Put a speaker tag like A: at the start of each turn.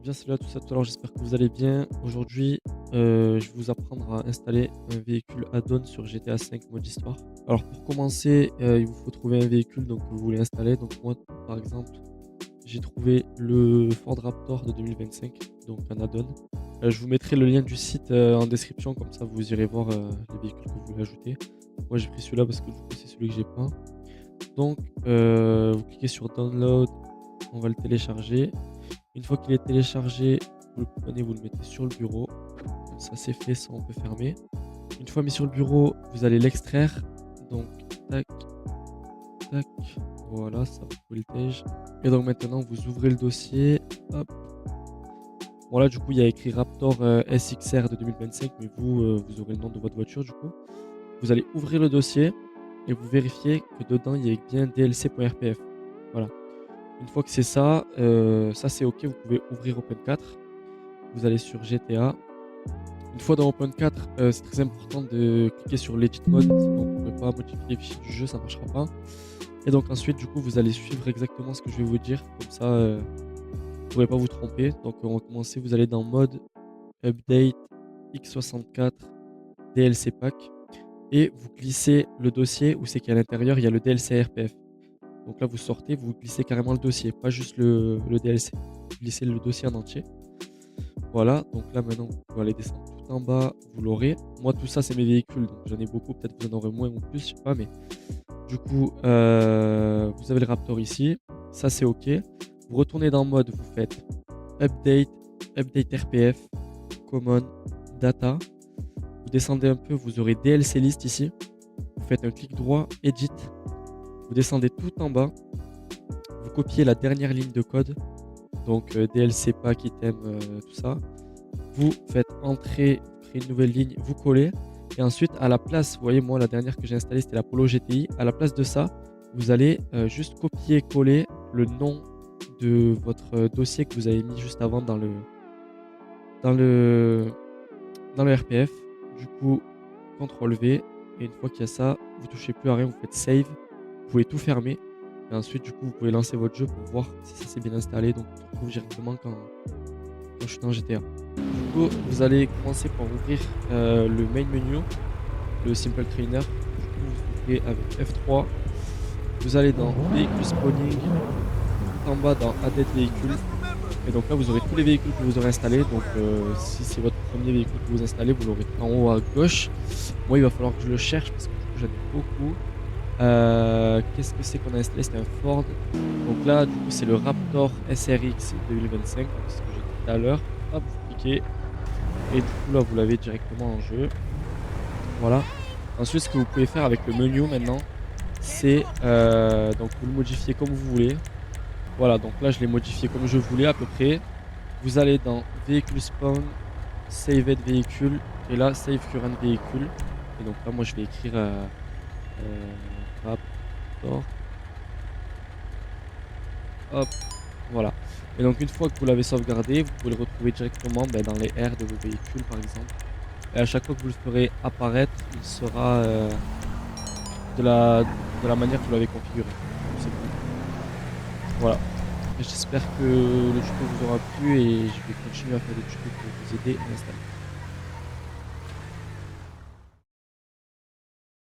A: Bien, salut à tous à tout à l'heure, j'espère que vous allez bien. Aujourd'hui, je vais vous apprendre à installer un véhicule add-on sur GTA 5 mode histoire. Alors pour commencer, il vous faut trouver un véhicule donc, que vous voulez installer. Donc moi, par exemple, j'ai trouvé le Ford Raptor de 2025, donc un add-on. Je vous mettrai le lien du site en description, comme ça vous irez voir les véhicules que vous voulez ajouter. Moi j'ai pris celui-là parce que du coup c'est celui que j'ai pas. Donc vous cliquez sur Download, on va le télécharger. Une fois qu'il est téléchargé, vous le prenez, vous le mettez sur le bureau. Comme ça, c'est fait, ça on peut fermer. Une fois mis sur le bureau, vous allez l'extraire. Donc, tac, tac. Voilà, ça vous pouvez le tège. Et donc maintenant, vous ouvrez le dossier. Hop. Bon là, du coup, il y a écrit Raptor SXR de 2025, mais vous, vous aurez le nom de votre voiture, du coup. Vous allez ouvrir le dossier et vous vérifiez que dedans, il y a bien DLC.rpf. Voilà. Une fois que c'est ça, ça c'est OK, vous pouvez ouvrir Open 4. Vous allez sur GTA. Une fois dans Open 4, c'est très important de cliquer sur l'Edit Mode, sinon vous ne pourrez pas modifier les fichiers du jeu, ça ne marchera pas. Et donc ensuite, du coup, vous allez suivre exactement ce que je vais vous dire, comme ça, vous ne pourrez pas vous tromper. Donc on va commencer, vous allez dans Mode, Update, X64, DLC Pack, et vous glissez le dossier où c'est qu'à l'intérieur, il y a le DLC RPF. Donc là, vous sortez, vous glissez carrément le dossier, pas juste le DLC. Vous glissez le dossier en entier. Voilà, donc là maintenant, vous pouvez aller descendre tout en bas, vous l'aurez. Moi, tout ça, c'est mes véhicules, donc j'en ai beaucoup, peut-être vous en aurez moins ou plus, je sais pas, mais du coup, vous avez le Raptor ici, ça c'est OK. Vous retournez dans mode, vous faites Update, Update RPF, Common, Data. Vous descendez un peu, vous aurez DLC List ici. Vous faites un clic droit, Edit. Vous descendez tout en bas. Vous copiez la dernière ligne de code. Donc DLC pack, item, tout ça. Vous faites entrer, vous créez une nouvelle ligne, vous collez. Et ensuite, à la place, vous voyez, moi, la dernière que j'ai installée, c'était la Polo GTI. À la place de ça, vous allez juste copier-coller le nom de votre dossier que vous avez mis juste avant dans le, dans le RPF. Du coup, CTRL V. Et une fois qu'il y a ça, vous touchez plus à rien, vous faites Save. Vous pouvez tout fermer. Et ensuite, du coup, vous pouvez lancer votre jeu pour voir si ça s'est bien installé. Donc, on se retrouve directement quand je suis dans GTA. Du coup, vous allez commencer par ouvrir le main menu, le Simple Trainer. Du coup, vous ouvrez avec F3. Vous allez dans Véhicule Spawning, tout en bas dans Added Véhicule. Et donc là, vous aurez tous les véhicules que vous aurez installés. Donc, si c'est votre premier véhicule que vous installez, vous l'aurez en haut à gauche. Moi, il va falloir que je le cherche parce que du coup, j'en ai beaucoup. Qu'est-ce que c'est qu'on a installé? C'était un Ford. Donc là, du coup, c'est le Raptor SRX 2025, donc c'est ce que j'ai dit tout à l'heure. Hop, vous cliquez. Et du coup, là, vous l'avez directement en jeu. Voilà. Ensuite, ce que vous pouvez faire avec le menu maintenant, c'est donc vous le modifiez comme vous voulez. Voilà, donc là, je l'ai modifié comme je voulais à peu près. Vous allez dans Véhicule Spawn, Saved Véhicule, et là, Save Current Véhicule. Et donc là, moi, je vais écrire Raptor. Hop, voilà. Et donc, une fois que vous l'avez sauvegardé, vous pouvez le retrouver directement dans les airs de vos véhicules, par exemple. Et à chaque fois que vous le ferez apparaître, il sera de la manière que vous l'avez configuré. C'est tout. Voilà. J'espère que le tuto vous aura plu et je vais continuer à faire des tutos pour vous aider à l'installer.